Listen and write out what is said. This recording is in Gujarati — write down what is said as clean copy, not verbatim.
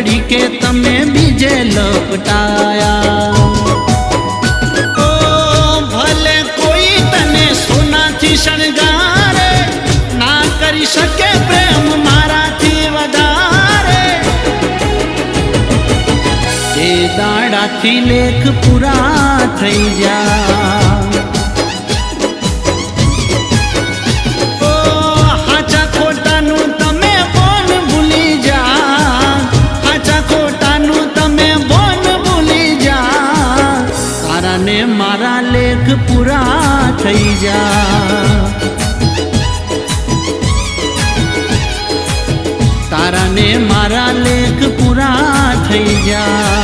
પડી કે તમે બીજે લપટાયા। ઓ ભલે કોઈ તને સોનાથી શણગારે, ના કરી શકે પ્રેમ મારાથી વધારે। એ દાડાથી લેખ પૂરા થઈ જા। मारा लेख पूरा થઈ જા। તારા ને મારા લેખ પૂરા થઈ જા।